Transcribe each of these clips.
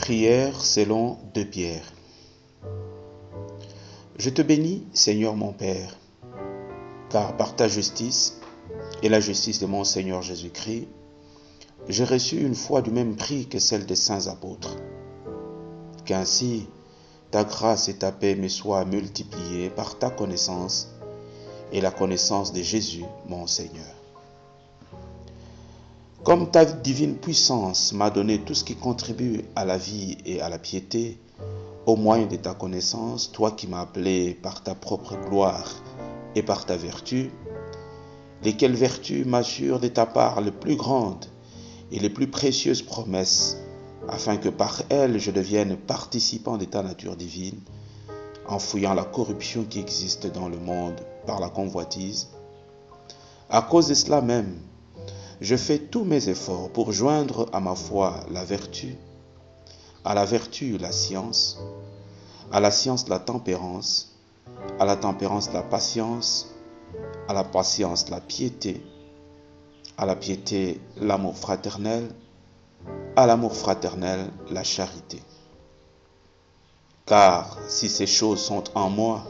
Prière selon 2 Pierre. Je te bénis, Seigneur mon Père, car par ta justice et la justice de mon Seigneur Jésus-Christ, j'ai reçu une foi du même prix que celle des saints apôtres. Qu'ainsi, ta grâce et ta paix me soient multipliées par ta connaissance et la connaissance de Jésus, mon Seigneur. Comme ta divine puissance m'a donné tout ce qui contribue à la vie et à la piété, au moyen de ta connaissance, toi qui m'as appelé par ta propre gloire et par ta vertu, lesquelles vertus m'assurent de ta part les plus grandes et les plus précieuses promesses, afin que par elles je devienne participant de ta nature divine, en fouillant la corruption qui existe dans le monde par la convoitise. À cause de cela même, je fais tous mes efforts pour joindre à ma foi la vertu, à la vertu la science, à la science la tempérance, à la tempérance la patience, à la patience la piété, à la piété l'amour fraternel, à l'amour fraternel la charité. Car si ces choses sont en moi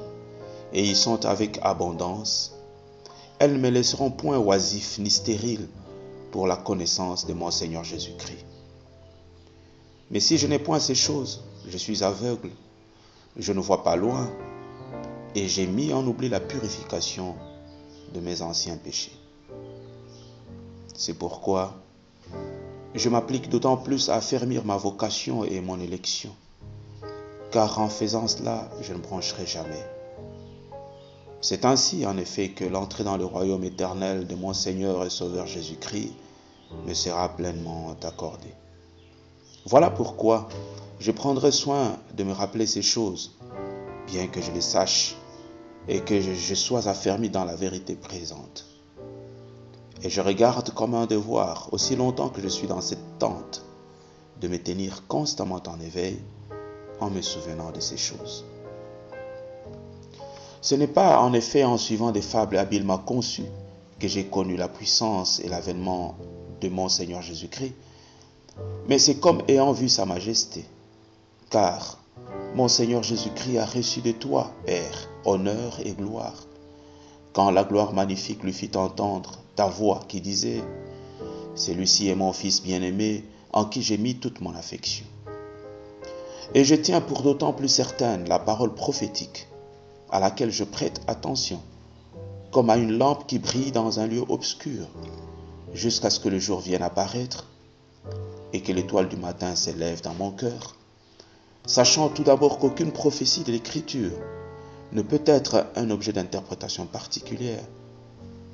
et y sont avec abondance, elles ne me laisseront point oisif ni stérile pour la connaissance de mon Seigneur Jésus-Christ. Mais si je n'ai point ces choses, je suis aveugle, je ne vois pas loin, et j'ai mis en oubli la purification de mes anciens péchés. C'est pourquoi je m'applique d'autant plus à affermir ma vocation et mon élection, car en faisant cela, je ne broncherai jamais. C'est ainsi, en effet, que l'entrée dans le royaume éternel de mon Seigneur et Sauveur Jésus-Christ me sera pleinement accordée. Voilà pourquoi je prendrai soin de me rappeler ces choses, bien que je les sache et que je sois affermi dans la vérité présente. Et je regarde comme un devoir, aussi longtemps que je suis dans cette tente, de me tenir constamment en éveil en me souvenant de ces choses. Ce n'est pas en effet en suivant des fables habilement conçues que j'ai connu la puissance et l'avènement de mon Seigneur Jésus-Christ, mais c'est comme ayant vu sa majesté. Car mon Seigneur Jésus-Christ a reçu de toi, Père, honneur et gloire, quand la gloire magnifique lui fit entendre ta voix qui disait « Celui-ci est mon Fils bien-aimé, en qui j'ai mis toute mon affection. » Et je tiens pour d'autant plus certaine la parole prophétique à laquelle je prête attention, comme à une lampe qui brille dans un lieu obscur, jusqu'à ce que le jour vienne apparaître et que l'étoile du matin s'élève dans mon cœur, sachant tout d'abord qu'aucune prophétie de l'Écriture ne peut être un objet d'interprétation particulière,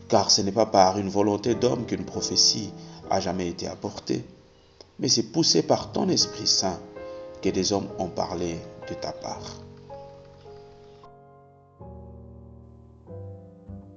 car ce n'est pas par une volonté d'homme qu'une prophétie a jamais été apportée, mais c'est poussé par ton Esprit Saint que des hommes ont parlé de ta part.